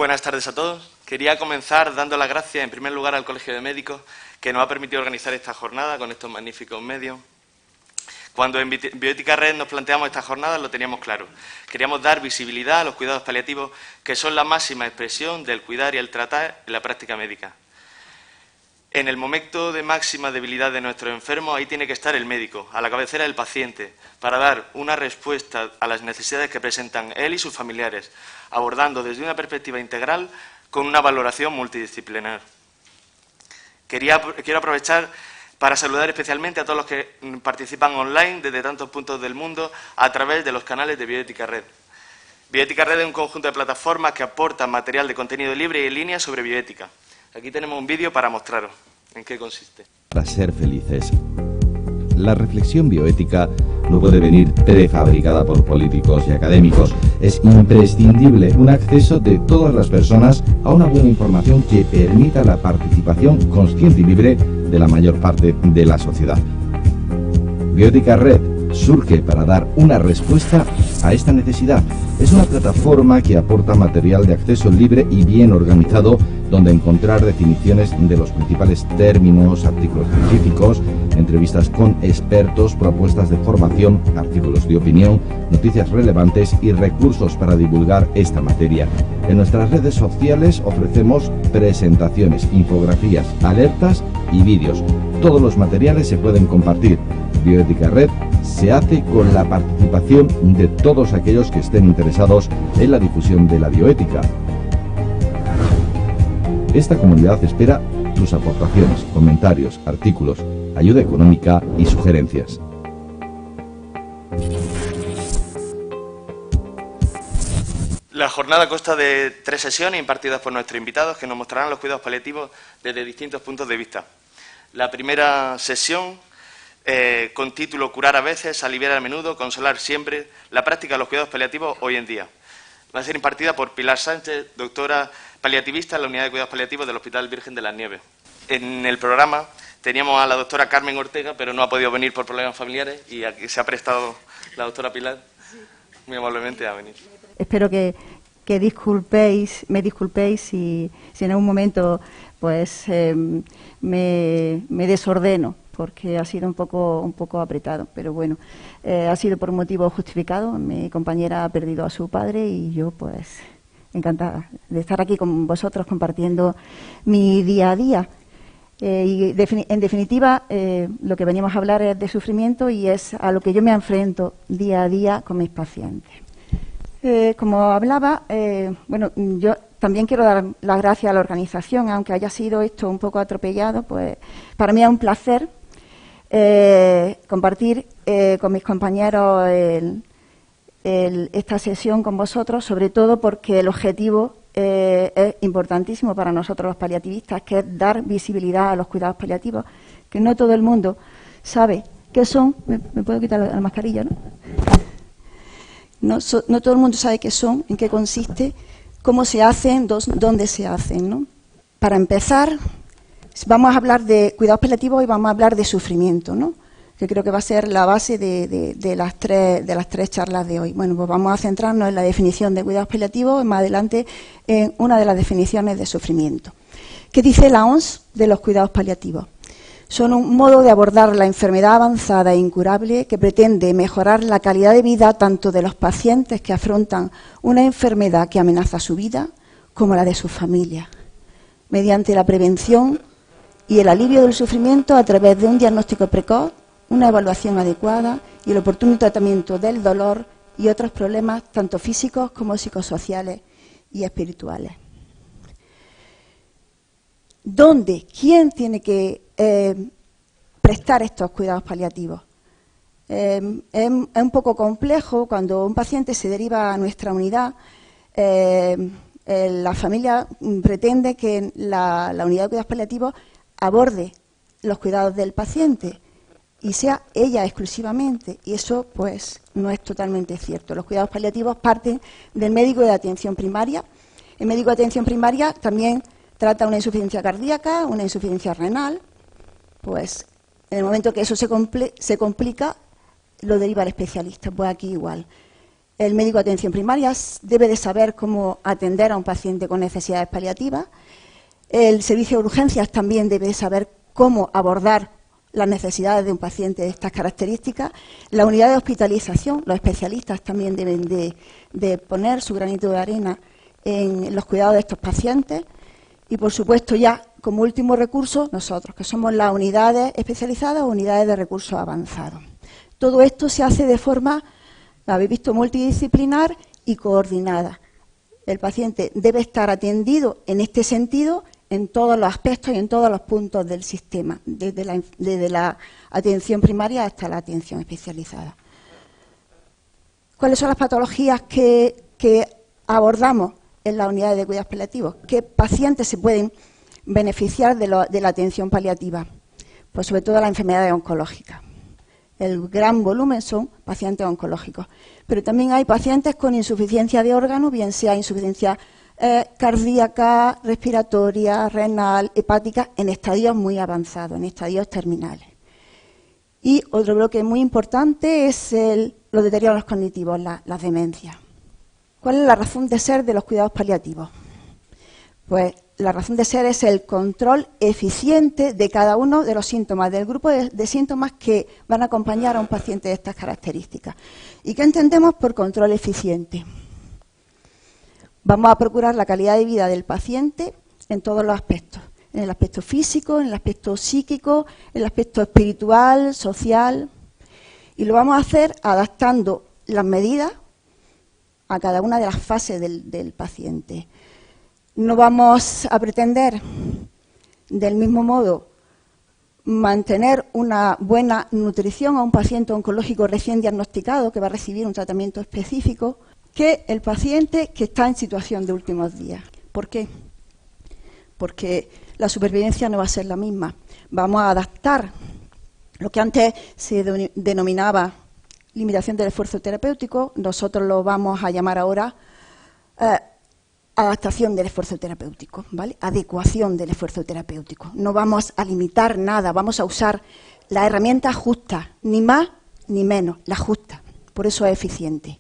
Buenas tardes a todos. Quería comenzar dando las gracias en primer lugar al Colegio de Médicos que nos ha permitido organizar esta jornada con estos magníficos medios. Cuando en Bioética Red nos planteamos esta jornada lo teníamos claro. Queríamos dar visibilidad a los cuidados paliativos que son la máxima expresión del cuidar y el tratar en la práctica médica. En el momento de máxima debilidad de nuestros enfermos, ahí tiene que estar el médico, a la cabecera del paciente, para dar una respuesta a las necesidades que presentan él y sus familiares, abordando desde una perspectiva integral con una valoración multidisciplinar. Quiero aprovechar para saludar especialmente a todos los que participan online desde tantos puntos del mundo a través de los canales de Bioética Red. Bioética Red es un conjunto de plataformas que aportan material de contenido libre y en línea sobre bioética. Aquí tenemos un vídeo para mostraros en qué consiste. Para ser felices. La reflexión bioética no puede venir prefabricada por políticos y académicos. Es imprescindible un acceso de todas las personas a una buena información que permita la participación consciente y libre de la mayor parte de la sociedad. Bioética Red surge para dar una respuesta a esta necesidad. Es una plataforma que aporta material de acceso libre y bien organizado, donde encontrar definiciones de los principales términos, artículos científicos, entrevistas con expertos, propuestas de formación, artículos de opinión, noticias relevantes y recursos para divulgar esta materia. En nuestras redes sociales ofrecemos presentaciones, infografías, alertas y vídeos. Todos los materiales se pueden compartir. Bioética Red se hace con la participación de todos aquellos que estén interesados en la difusión de la bioética. Esta comunidad espera tus aportaciones, comentarios, artículos, ayuda económica y sugerencias. La jornada consta de 3 sesiones impartidas por nuestros invitados que nos mostrarán los cuidados paliativos desde distintos puntos de vista. La primera sesión, con título Curar a veces, aliviar a menudo, consolar siempre, la práctica de los cuidados paliativos hoy en día. Va a ser impartida por Pilar Sánchez, doctora paliativista en la Unidad de Cuidados Paliativos del Hospital Virgen de las Nieves. En el programa teníamos a la doctora Carmen Ortega, pero no ha podido venir por problemas familiares y aquí se ha prestado la doctora Pilar muy amablemente a venir. Espero que me disculpéis si en algún momento pues me desordeno, porque ha sido un poco apretado, pero bueno, ha sido por un motivo justificado. Mi compañera ha perdido a su padre y yo pues encantada de estar aquí con vosotros compartiendo mi día a día. Y en definitiva, lo que veníamos a hablar es de sufrimiento y es a lo que yo me enfrento día a día con mis pacientes. Como hablaba, bueno, yo también quiero dar las gracias a la organización, aunque haya sido esto un poco atropellado, pues para mí es un placer compartir con mis compañeros esta sesión con vosotros, sobre todo porque el objetivo es importantísimo para nosotros los paliativistas, que es dar visibilidad a los cuidados paliativos, que no todo el mundo sabe qué son. ¿Me puedo quitar la mascarilla, no? No todo el mundo sabe qué son, en qué consiste, cómo se hacen, dónde se hacen, ¿no? Para empezar, vamos a hablar de cuidados paliativos y vamos a hablar de sufrimiento, ¿no? Que creo que va a ser la base de las tres charlas de hoy. Bueno, pues vamos a centrarnos en la definición de cuidados paliativos y más adelante en una de las definiciones de sufrimiento. ¿Qué dice la OMS de los cuidados paliativos? Son un modo de abordar la enfermedad avanzada e incurable que pretende mejorar la calidad de vida tanto de los pacientes que afrontan una enfermedad que amenaza su vida como la de sus familias, mediante la prevención y el alivio del sufrimiento a través de un diagnóstico precoz, una evaluación adecuada y el oportuno tratamiento del dolor y otros problemas tanto físicos como psicosociales y espirituales. ¿Dónde? ¿Quién tiene que prestar estos cuidados paliativos? Es un poco complejo. Cuando un paciente se deriva a nuestra unidad, la familia pretende que la unidad de cuidados paliativos aborde los cuidados del paciente y sea ella exclusivamente, y eso pues no es totalmente cierto. Los cuidados paliativos parten del médico de atención primaria. El médico de atención primaria también trata una insuficiencia cardíaca, una insuficiencia renal. Pues en el momento que eso se complica, lo deriva al especialista. Pues aquí igual. El médico de atención primaria debe de saber cómo atender a un paciente con necesidades paliativas. El servicio de urgencias también debe de saber cómo abordar las necesidades de un paciente de estas características. La unidad de hospitalización, los especialistas también deben de poner su granito de arena en los cuidados de estos pacientes. Y, por supuesto, ya como último recurso, nosotros, que somos las unidades especializadas o unidades de recursos avanzados. Todo esto se hace de forma, lo habéis visto, multidisciplinar y coordinada. El paciente debe estar atendido en este sentido en todos los aspectos y en todos los puntos del sistema, desde la atención primaria hasta la atención especializada. ¿Cuáles son las patologías que abordamos en las unidades de cuidados paliativos? ¿Qué pacientes se pueden beneficiar de la atención paliativa? Pues sobre todo las enfermedades oncológicas. El gran volumen son pacientes oncológicos. Pero también hay pacientes con insuficiencia de órganos, bien sea insuficiencia cardíaca, respiratoria, renal, hepática, en estadios muy avanzados, en estadios terminales. Y otro bloque muy importante es los deterioros cognitivos, las demencias. ¿Cuál es la razón de ser de los cuidados paliativos? Pues la razón de ser es el control eficiente de cada uno de los síntomas, del grupo de síntomas que van a acompañar a un paciente de estas características. ¿Y qué entendemos por control eficiente? Vamos a procurar la calidad de vida del paciente en todos los aspectos, en el aspecto físico, en el aspecto psíquico, en el aspecto espiritual, social, y lo vamos a hacer adaptando las medidas a cada una de las fases del paciente. No vamos a pretender, del mismo modo, mantener una buena nutrición a un paciente oncológico recién diagnosticado que va a recibir un tratamiento específico que el paciente que está en situación de últimos días. ¿Por qué? Porque la supervivencia no va a ser la misma. Vamos a adaptar lo que antes se denominaba limitación del esfuerzo terapéutico, nosotros lo vamos a llamar ahora adaptación del esfuerzo terapéutico, ¿vale? Adecuación del esfuerzo terapéutico. No vamos a limitar nada, vamos a usar la herramienta justa, ni más ni menos, la justa. Por eso es eficiente.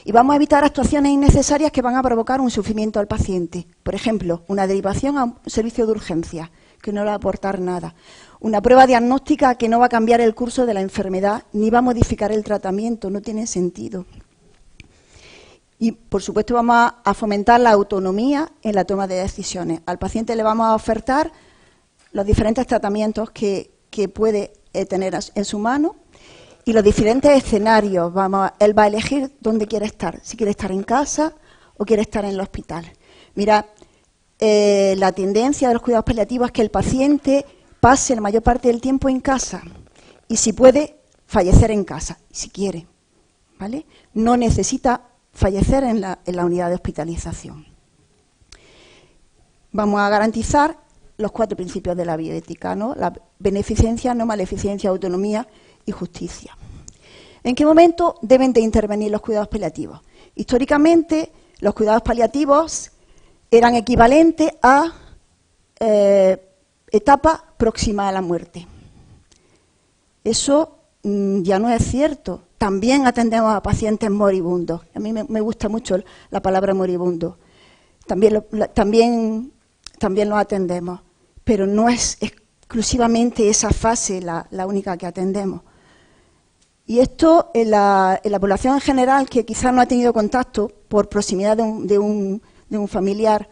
Y vamos a evitar actuaciones innecesarias que van a provocar un sufrimiento al paciente. Por ejemplo, una derivación a un servicio de urgencia, que no le va a aportar nada. Una prueba diagnóstica que no va a cambiar el curso de la enfermedad, ni va a modificar el tratamiento, no tiene sentido. Y, por supuesto, vamos a fomentar la autonomía en la toma de decisiones. Al paciente le vamos a ofertar los diferentes tratamientos que puede tener en su mano y los diferentes escenarios. Él va a elegir dónde quiere estar, si quiere estar en casa o quiere estar en el hospital. Mira, la tendencia de los cuidados paliativos es que el paciente pase la mayor parte del tiempo en casa y, si puede, fallecer en casa, si quiere, ¿vale? No necesita fallecer en la unidad de hospitalización. Vamos a garantizar los 4 principios de la bioética, ¿no? La beneficencia, no maleficencia, autonomía y justicia. ¿En qué momento deben de intervenir los cuidados paliativos? Históricamente, los cuidados paliativos eran equivalentes a etapa próxima a la muerte. Eso ya no es cierto. También atendemos a pacientes moribundos. A mí me gusta mucho la palabra moribundo. También lo atendemos, pero no es exclusivamente esa fase la única que atendemos. Y esto en la población en general, que quizás no ha tenido contacto por proximidad de un familiar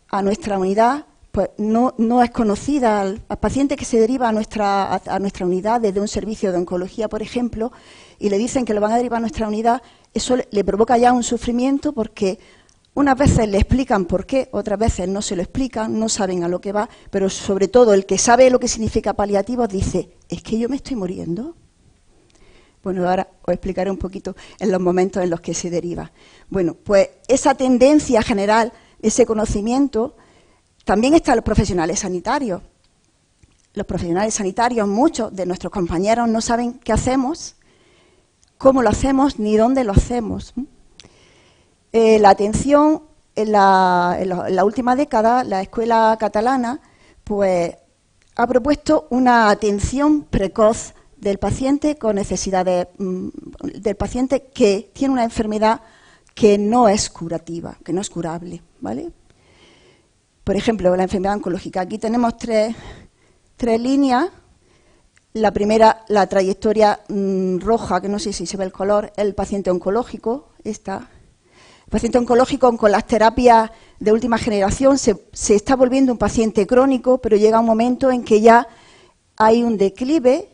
a nuestra unidad, pues no es conocida. Al paciente que se deriva a nuestra unidad desde un servicio de oncología, por ejemplo, y le dicen que lo van a derivar a nuestra unidad, eso le provoca ya un sufrimiento, porque unas veces le explican por qué, otras veces no se lo explican, no saben a lo que va, pero sobre todo el que sabe lo que significa paliativos dice, ¿es que yo me estoy muriendo? Bueno, ahora os explicaré un poquito en los momentos en los que se deriva. Bueno, pues esa tendencia general, ese conocimiento, también está en los profesionales sanitarios. Los profesionales sanitarios, muchos de nuestros compañeros no saben qué hacemos, cómo lo hacemos, ni dónde lo hacemos. La atención, en la última década, la escuela catalana pues ha propuesto una atención precoz del paciente con necesidades, del paciente que tiene una enfermedad que no es curativa, que no es curable, ¿vale? Por ejemplo, la enfermedad oncológica. Aquí tenemos tres líneas. La primera, la trayectoria roja, que no sé si se ve el color, el paciente oncológico, esta. El paciente oncológico con las terapias de última generación se está volviendo un paciente crónico, pero llega un momento en que ya hay un declive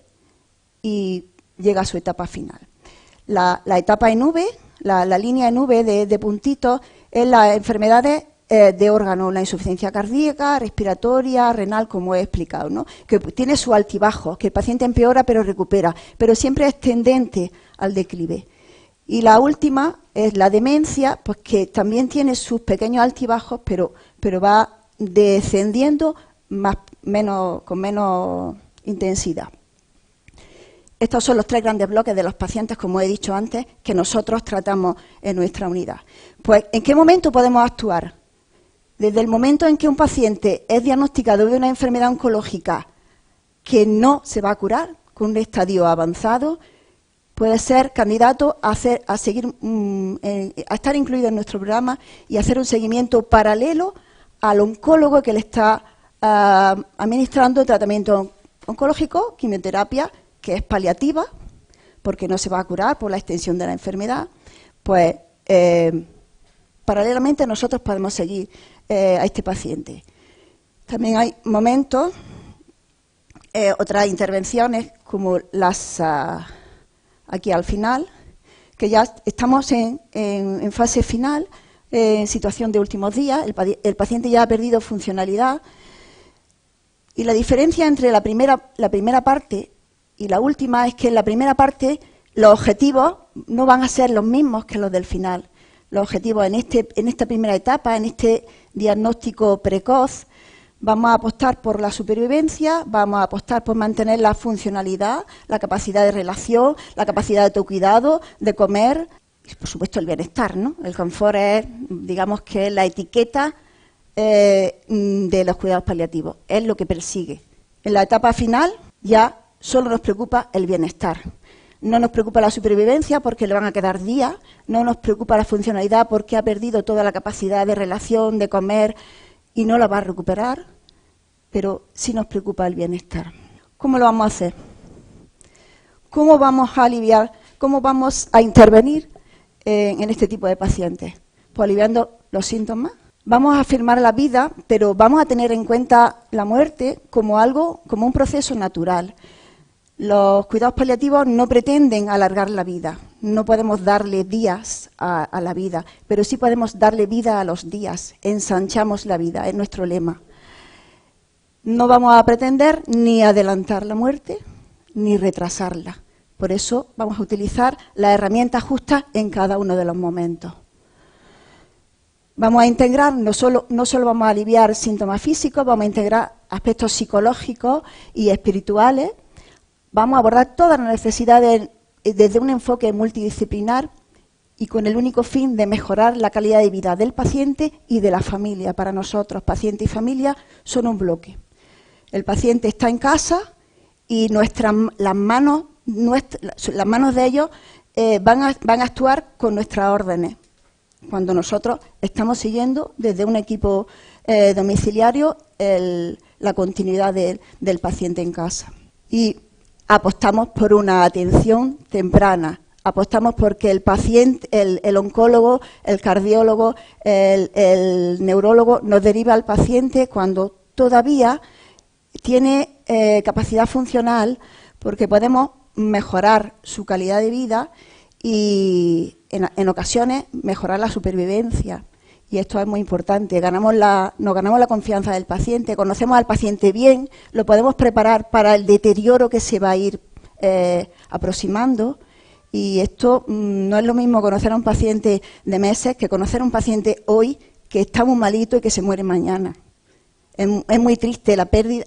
y llega a su etapa final. La etapa en V, la línea en V de puntitos, es las enfermedades de órganos, la insuficiencia cardíaca, respiratoria, renal, como he explicado, ¿no? Que tiene su altibajo, que el paciente empeora pero recupera, pero siempre es tendente al declive. Y la última es la demencia, pues que también tiene sus pequeños altibajos, pero va descendiendo con menos intensidad. Estos son los tres grandes bloques de los pacientes, como he dicho antes, que nosotros tratamos en nuestra unidad. Pues, ¿en qué momento podemos actuar? Desde el momento en que un paciente es diagnosticado de una enfermedad oncológica que no se va a curar, con un estadio avanzado, puede ser candidato a estar incluido en nuestro programa y hacer un seguimiento paralelo al oncólogo que le está administrando tratamiento oncológico, quimioterapia, que es paliativa, porque no se va a curar por la extensión de la enfermedad. Pues paralelamente nosotros podemos seguir a este paciente. También hay momentos, otras intervenciones como las aquí al final, que ya estamos en fase final, en situación de últimos días, el paciente ya ha perdido funcionalidad, y la diferencia entre la primera parte y la última es que en la primera parte los objetivos no van a ser los mismos que los del final. Los objetivos en esta primera etapa, en este diagnóstico precoz, vamos a apostar por la supervivencia, vamos a apostar por mantener la funcionalidad, la capacidad de relación, la capacidad de autocuidado, de comer y, por supuesto, el bienestar, ¿no? El confort es, digamos, que es la etiqueta de los cuidados paliativos, es lo que persigue. En la etapa final ya solo nos preocupa el bienestar. No nos preocupa la supervivencia porque le van a quedar días, no nos preocupa la funcionalidad porque ha perdido toda la capacidad de relación, de comer y no la va a recuperar, pero sí nos preocupa el bienestar. ¿Cómo lo vamos a hacer? ¿Cómo vamos a aliviar, cómo vamos a intervenir en este tipo de pacientes? Pues aliviando los síntomas. Vamos a afirmar la vida, pero vamos a tener en cuenta la muerte como un proceso natural. Los cuidados paliativos no pretenden alargar la vida, no podemos darle días a la vida, pero sí podemos darle vida a los días, ensanchamos la vida, es nuestro lema. No vamos a pretender ni adelantar la muerte, ni retrasarla. Por eso vamos a utilizar las herramientas justas en cada uno de los momentos. Vamos a integrar, no solo vamos a aliviar síntomas físicos, vamos a integrar aspectos psicológicos y espirituales. Vamos a abordar todas las necesidades desde un enfoque multidisciplinar y con el único fin de mejorar la calidad de vida del paciente y de la familia. Para nosotros, paciente y familia son un bloque. El paciente está en casa y las manos de ellos van a actuar con nuestras órdenes, cuando nosotros estamos siguiendo desde un equipo domiciliario la continuidad del paciente en casa. Y apostamos por una atención temprana, apostamos porque el paciente, el oncólogo, el cardiólogo, el neurólogo nos deriva al paciente cuando todavía tiene capacidad funcional, porque podemos mejorar su calidad de vida y en ocasiones mejorar la supervivencia. Y esto es muy importante, nos ganamos la confianza del paciente, conocemos al paciente bien, lo podemos preparar para el deterioro que se va a ir aproximando. Y esto no es lo mismo conocer a un paciente de meses que conocer a un paciente hoy que está muy malito y que se muere mañana. Es muy triste,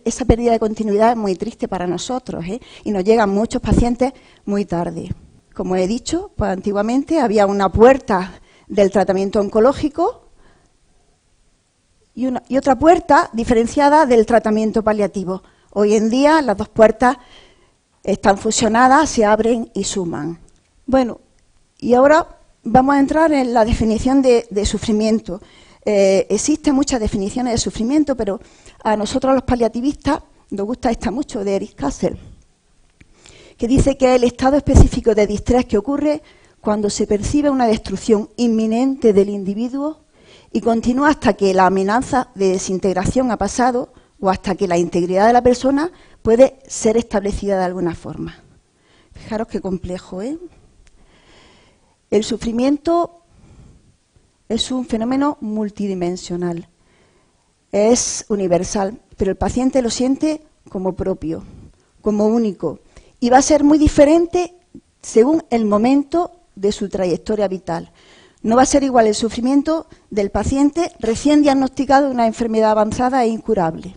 esa pérdida de continuidad es muy triste para nosotros, y nos llegan muchos pacientes muy tarde. Como he dicho, pues antiguamente había una puerta del tratamiento oncológico y otra puerta diferenciada del tratamiento paliativo. Hoy en día las dos puertas están fusionadas, se abren y suman. Bueno, y ahora vamos a entrar en la definición de sufrimiento. Existen muchas definiciones de sufrimiento, pero a nosotros los paliativistas nos gusta esta mucho, de Eric Kassel, que dice que es el estado específico de distrés que ocurre cuando se percibe una destrucción inminente del individuo y continúa hasta que la amenaza de desintegración ha pasado o hasta que la integridad de la persona puede ser establecida de alguna forma. Fijaros qué complejo, ¿eh? El sufrimiento es un fenómeno multidimensional, es universal, pero el paciente lo siente como propio, como único, y va a ser muy diferente según el momento de su trayectoria vital. No va a ser igual el sufrimiento del paciente recién diagnosticado de una enfermedad avanzada e incurable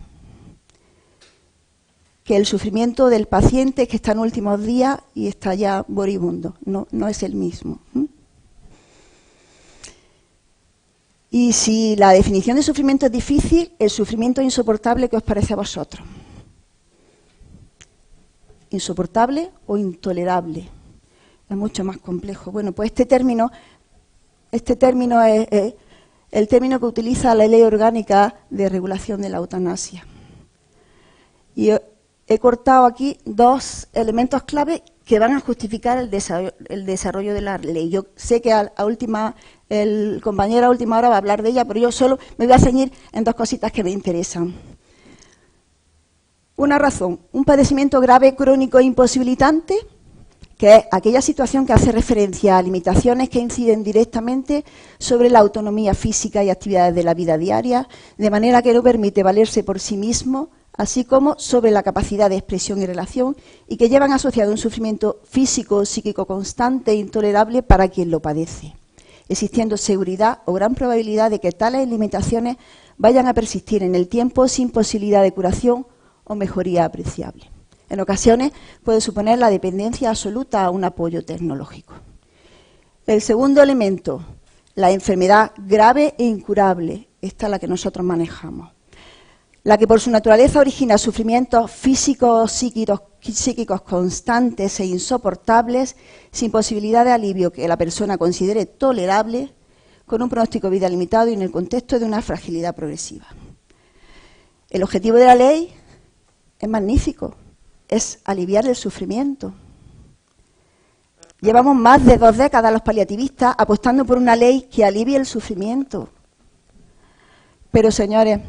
que el sufrimiento del paciente que está en últimos días y está ya moribundo. No es el mismo. Y si la definición de sufrimiento es difícil, el sufrimiento insoportable, ¿qué os parece a vosotros? ¿Insoportable o intolerable? Es mucho más complejo. Bueno, pues este término es el término que utiliza la Ley Orgánica de Regulación de la Eutanasia. Y he cortado aquí dos elementos clave que van a justificar el desarrollo de la ley. Yo sé que el compañero a última hora va a hablar de ella, pero yo solo me voy a ceñir en dos cositas que me interesan. Una razón, un padecimiento grave, crónico e imposibilitante, que es aquella situación que hace referencia a limitaciones que inciden directamente sobre la autonomía física y actividades de la vida diaria, de manera que no permite valerse por sí mismo, así como sobre la capacidad de expresión y relación, y que llevan asociado un sufrimiento físico o psíquico constante e intolerable para quien lo padece, existiendo seguridad o gran probabilidad de que tales limitaciones vayan a persistir en el tiempo sin posibilidad de curación o mejoría apreciable. En ocasiones puede suponer la dependencia absoluta a un apoyo tecnológico. El segundo elemento, la enfermedad grave e incurable, esta es la que nosotros manejamos. La que por su naturaleza origina sufrimientos físicos, psíquicos constantes e insoportables, sin posibilidad de alivio que la persona considere tolerable, con un pronóstico de vida limitado y en el contexto de una fragilidad progresiva. El objetivo de la ley es magnífico, es aliviar el sufrimiento. Llevamos más de 2 décadas los paliativistas apostando por una ley que alivie el sufrimiento. Pero, señores,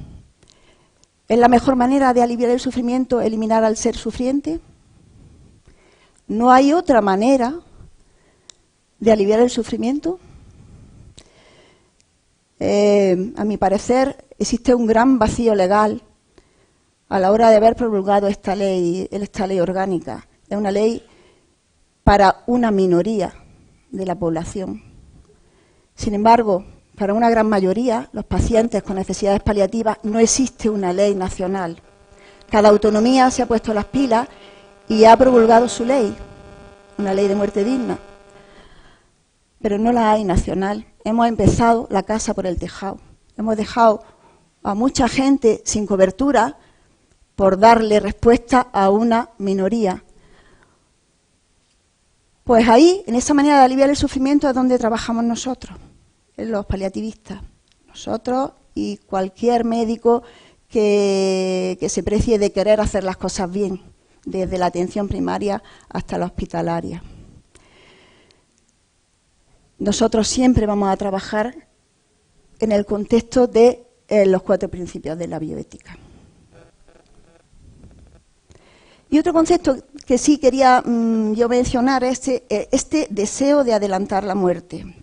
¿es la mejor manera de aliviar el sufrimiento eliminar al ser sufriente? ¿No hay otra manera de aliviar el sufrimiento? A mi parecer, existe un gran vacío legal a la hora de haber promulgado esta ley orgánica. Es una ley para una minoría de la población. Sin embargo, para una gran mayoría, los pacientes con necesidades paliativas, no existe una ley nacional. Cada autonomía se ha puesto las pilas y ha promulgado su ley, una ley de muerte digna. Pero no la hay nacional. Hemos empezado la casa por el tejado. Hemos dejado a mucha gente sin cobertura por darle respuesta a una minoría. Pues ahí, en esa manera de aliviar el sufrimiento, es donde trabajamos nosotros, los paliativistas, nosotros y cualquier médico que se precie de querer hacer las cosas bien, desde la atención primaria hasta la hospitalaria. Nosotros siempre vamos a trabajar en el contexto de los 4 principios de la bioética. Y otro concepto que sí quería yo mencionar es este deseo de adelantar la muerte.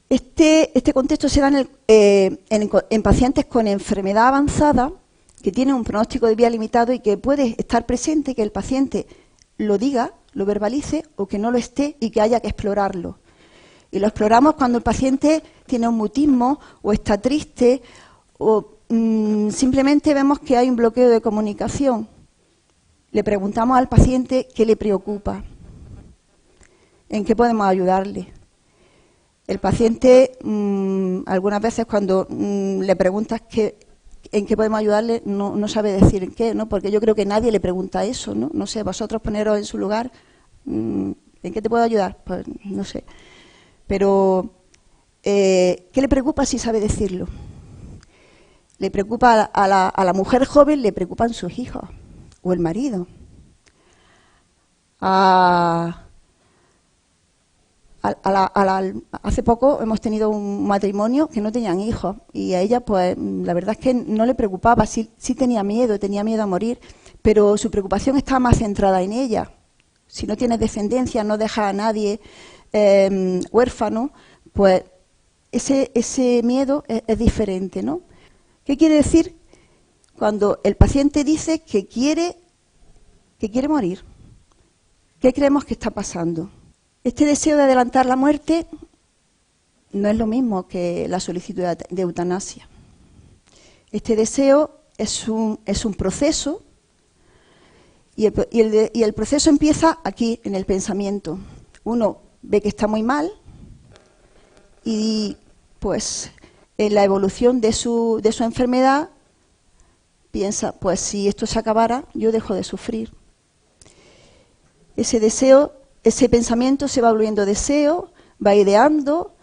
Este contexto se da en pacientes con enfermedad avanzada que tienen un pronóstico de vida limitado y que puede estar presente que el paciente lo diga, lo verbalice o que no lo esté y que haya que explorarlo. Y lo exploramos cuando el paciente tiene un mutismo o está triste o simplemente vemos que hay un bloqueo de comunicación. Le preguntamos al paciente qué le preocupa, en qué podemos ayudarle. El paciente, algunas veces cuando le preguntas en qué podemos ayudarle, no sabe decir en qué, ¿no? Porque yo creo que nadie le pregunta eso, ¿no? No sé, vosotros poneros en su lugar, ¿En qué te puedo ayudar? Pues no sé. Pero, ¿qué le preocupa si sabe decirlo? Le preocupa a la mujer joven, le preocupan sus hijos o el marido. Hace poco hemos tenido un matrimonio que no tenían hijos y a ella, pues, la verdad es que no le preocupaba, sí tenía miedo a morir, pero su preocupación estaba más centrada en ella. Si no tienes descendencia, no dejas a nadie huérfano, pues ese miedo es diferente, ¿no? ¿Qué quiere decir cuando el paciente dice que quiere morir? ¿Qué creemos que está pasando? Este deseo de adelantar la muerte no es lo mismo que la solicitud de eutanasia. Este deseo es un proceso y el proceso empieza aquí, en el pensamiento. Uno ve que está muy mal y, pues, en la evolución de su enfermedad piensa, pues si esto se acabara, yo dejo de sufrir. Ese deseo, ese pensamiento se va volviendo deseo, va ideando,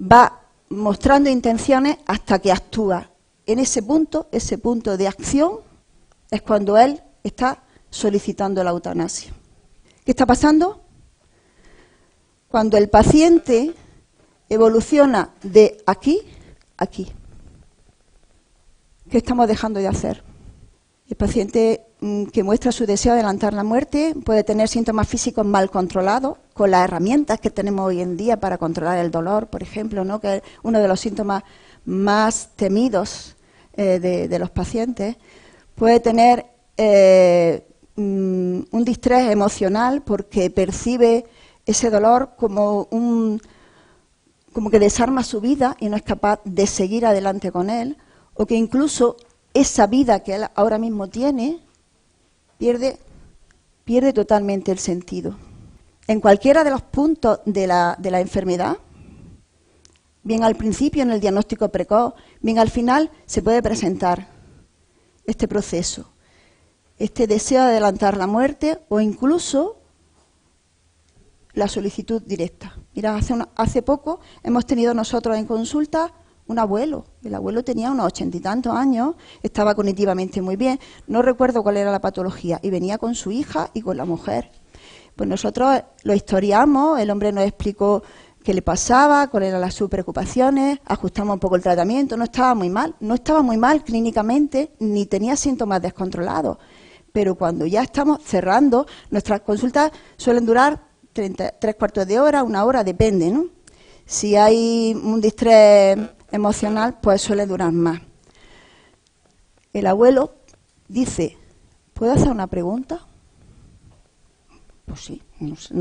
va mostrando intenciones hasta que actúa. En ese punto de acción, es cuando él está solicitando la eutanasia. ¿Qué está pasando? Cuando el paciente evoluciona de aquí a aquí. ¿Qué estamos dejando de hacer? El paciente que muestra su deseo de adelantar la muerte puede tener síntomas físicos mal controlados, con las herramientas que tenemos hoy en día para controlar el dolor, por ejemplo, ¿no?, que es uno de los síntomas más temidos de los pacientes. Puede tener un distrés emocional porque percibe ese dolor como que desarma su vida y no es capaz de seguir adelante con él, o que incluso esa vida que él ahora mismo tiene pierde totalmente el sentido. En cualquiera de los puntos de la enfermedad, bien al principio en el diagnóstico precoz, bien al final, se puede presentar este proceso, este deseo de adelantar la muerte o incluso la solicitud directa. Mira, hace poco hemos tenido nosotros en consulta un abuelo. El abuelo tenía unos 80 y tantos años, estaba cognitivamente muy bien, no recuerdo cuál era la patología, y venía con su hija y con la mujer. Pues nosotros lo historiamos, el hombre nos explicó qué le pasaba, cuáles eran sus preocupaciones, ajustamos un poco el tratamiento, no estaba muy mal clínicamente, ni tenía síntomas descontrolados. Pero cuando ya estamos cerrando, nuestras consultas suelen durar 3/4 de hora, 1 hora, depende, ¿no? Si hay un distrés emocional, pues suele durar más. El abuelo dice, ¿puedo hacer una pregunta? Pues sí,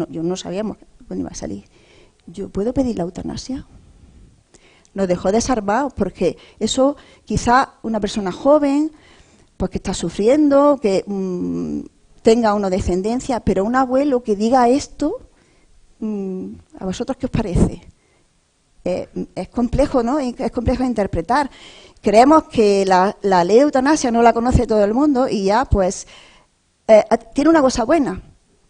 yo no sabíamos cuándo iba a salir. ¿Yo puedo pedir la eutanasia? Nos dejó desarmados porque eso quizá una persona joven, pues que está sufriendo, que tenga una descendencia, pero un abuelo que diga esto, ¿a vosotros qué os parece? Es complejo, ¿no? Es complejo de interpretar. Creemos que la ley de eutanasia no la conoce todo el mundo y ya, pues, tiene una cosa buena.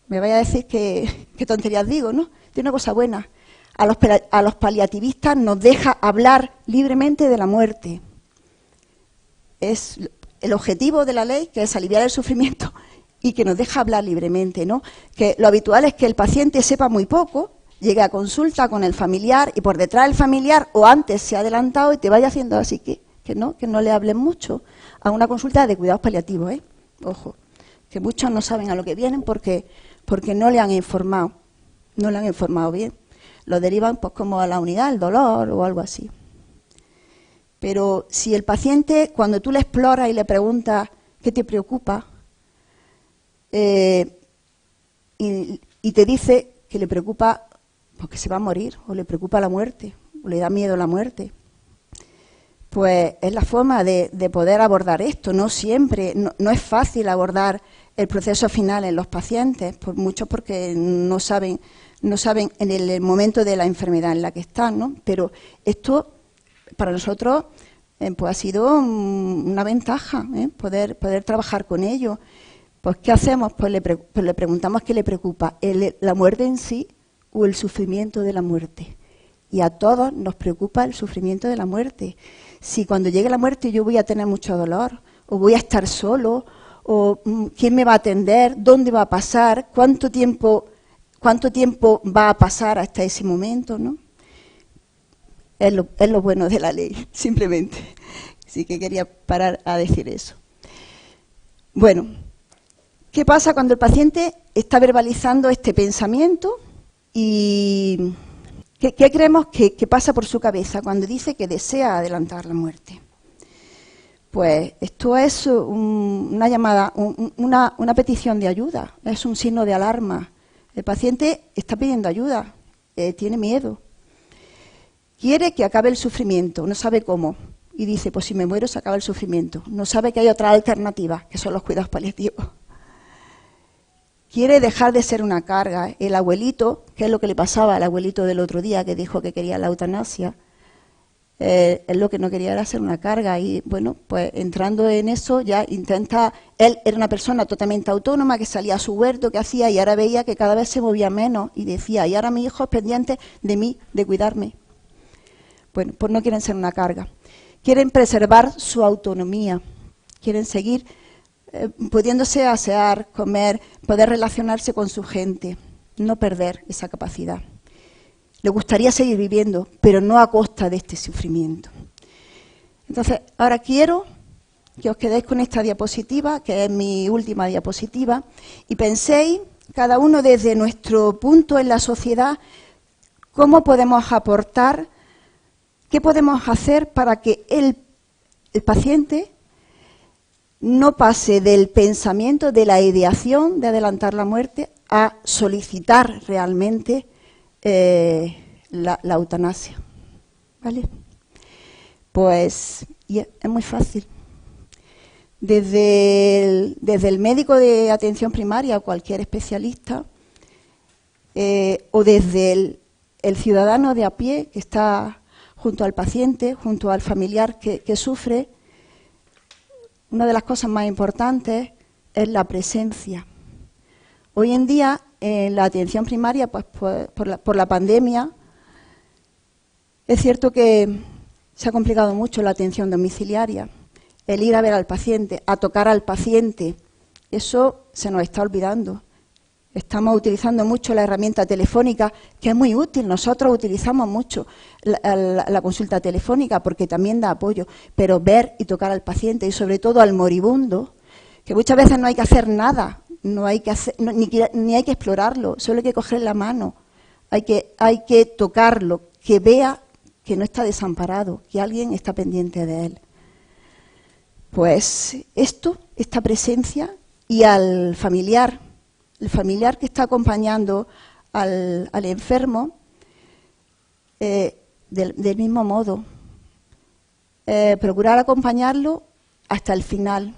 Me vaya a decir qué tonterías digo, ¿no? Tiene una cosa buena. A los paliativistas nos deja hablar libremente de la muerte. Es el objetivo de la ley, que es aliviar el sufrimiento y que nos deja hablar libremente, ¿no? Que lo habitual es que el paciente sepa muy poco, llegue a consulta con el familiar y por detrás del familiar o antes se ha adelantado y te vaya haciendo así que no le hablen mucho a una consulta de cuidados paliativos, ¿eh? Ojo, que muchos no saben a lo que vienen porque no le han informado bien. Lo derivan pues como a la unidad del dolor o algo así. Pero si el paciente, cuando tú le exploras y le preguntas qué te preocupa, y te dice que le preocupa porque se va a morir, o le preocupa la muerte, o le da miedo la muerte, pues es la forma de poder abordar esto. No siempre, no es fácil abordar el proceso final en los pacientes, por mucho porque no saben en el momento de la enfermedad en la que están, ¿no? Pero esto para nosotros pues ha sido una ventaja, poder trabajar con ello, Pues, ¿qué hacemos? Pues le preguntamos qué le preocupa, la muerte en sí o el sufrimiento de la muerte. Y a todos nos preocupa el sufrimiento de la muerte. Si cuando llegue la muerte yo voy a tener mucho dolor, o voy a estar solo, o quién me va a atender, dónde va a pasar, cuánto tiempo va a pasar hasta ese momento, ¿no? Es lo bueno de la ley, simplemente. Así que quería parar a decir eso. Bueno, ¿qué pasa cuando el paciente está verbalizando este pensamiento? ¿Y qué creemos que pasa por su cabeza cuando dice que desea adelantar la muerte? Pues esto es una llamada, una petición de ayuda, es un signo de alarma. El paciente está pidiendo ayuda, tiene miedo. Quiere que acabe el sufrimiento, no sabe cómo. Y dice, pues si me muero se acaba el sufrimiento. No sabe que hay otra alternativa, que son los cuidados paliativos. Quiere dejar de ser una carga. El abuelito, que es lo que le pasaba al abuelito del otro día, que dijo que quería la eutanasia, él lo que no quería era ser una carga. Y bueno, pues entrando en eso ya intenta... Él era una persona totalmente autónoma, que salía a su huerto, que hacía, y ahora veía que cada vez se movía menos. Y decía, y ahora mi hijo es pendiente de mí, de cuidarme. Bueno, pues no quieren ser una carga. Quieren preservar su autonomía. Quieren seguir pudiéndose asear, comer, poder relacionarse con su gente. No perder esa capacidad. Le gustaría seguir viviendo, pero no a costa de este sufrimiento. Entonces, ahora quiero que os quedéis con esta diapositiva, que es mi última diapositiva, y penséis, cada uno desde nuestro punto en la sociedad, cómo podemos aportar, qué podemos hacer para que el paciente no pase del pensamiento, de la ideación de adelantar la muerte, a solicitar realmente la eutanasia. ¿Vale? Pues y es muy fácil. Desde el médico de atención primaria o cualquier especialista, o desde el ciudadano de a pie que está junto al paciente, junto al familiar que sufre, una de las cosas más importantes es la presencia. Hoy en día, en la atención primaria, pues por la pandemia, es cierto que se ha complicado mucho la atención domiciliaria. El ir a ver al paciente, a tocar al paciente, eso se nos está olvidando. Estamos utilizando mucho la herramienta telefónica, que es muy útil. Nosotros utilizamos mucho la consulta telefónica porque también da apoyo, pero ver y tocar al paciente y sobre todo al moribundo, que muchas veces no hay que hacer nada, no hay que hacer, ni hay que explorarlo, solo hay que coger la mano, hay que tocarlo, que vea que no está desamparado, que alguien está pendiente de él. Pues esta presencia, y al familiar, el familiar que está acompañando al enfermo, del mismo modo, procurar acompañarlo hasta el final.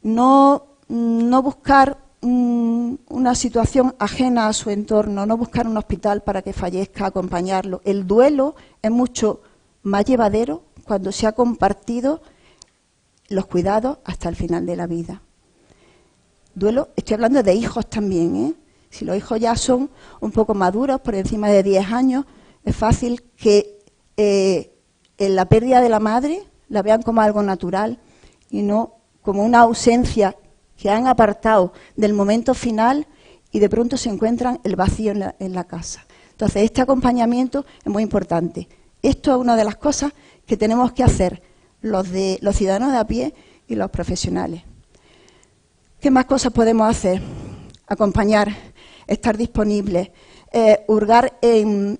No buscar una situación ajena a su entorno, no buscar un hospital para que fallezca, acompañarlo. El duelo es mucho más llevadero cuando se ha compartido los cuidados hasta el final de la vida. Duelo, estoy hablando de hijos también, ¿eh? Si los hijos ya son un poco maduros, por encima de 10 años, es fácil que en la pérdida de la madre la vean como algo natural y no como una ausencia que han apartado del momento final y de pronto se encuentran el vacío en la casa. Entonces, este acompañamiento es muy importante. Esto es una de las cosas que tenemos que hacer los ciudadanos de a pie y los profesionales. ¿Qué más cosas podemos hacer? Acompañar, estar disponibles, hurgar en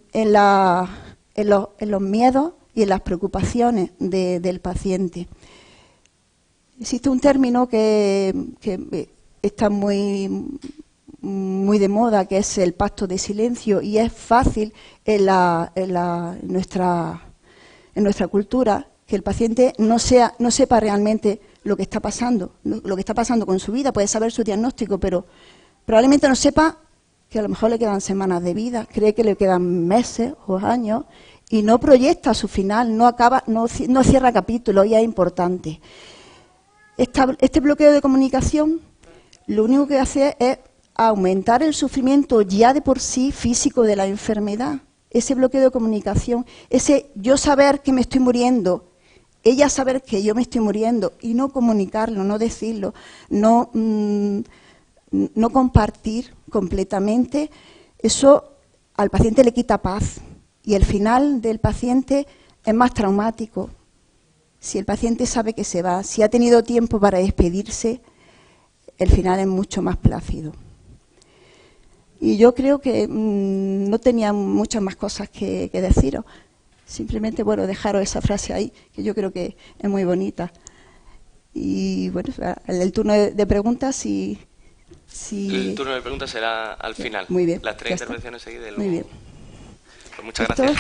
los miedos y en las preocupaciones del paciente. Existe un término que está muy de moda, que es el pacto de silencio, y es fácil en nuestra cultura que el paciente no sepa realmente lo que está pasando con su vida. Puede saber su diagnóstico, pero probablemente no sepa que a lo mejor le quedan semanas de vida, cree que le quedan meses o años y no proyecta su final, no cierra capítulo, y es importante. Este bloqueo de comunicación lo único que hace es aumentar el sufrimiento ya de por sí físico de la enfermedad. Ese bloqueo de comunicación, ese yo saber que me estoy muriendo, ella saber que yo me estoy muriendo y no comunicarlo, no decirlo, no compartir completamente, eso al paciente le quita paz y el final del paciente es más traumático. Si el paciente sabe que se va, si ha tenido tiempo para despedirse, el final es mucho más plácido. Y yo creo que no tenía muchas más cosas que deciros. Simplemente, bueno, dejaros esa frase ahí, que yo creo que es muy bonita. Y bueno, el turno de preguntas, si... El turno de preguntas será al final. Muy bien. Las 3 intervenciones seguidas. Muy bien. Pues muchas gracias.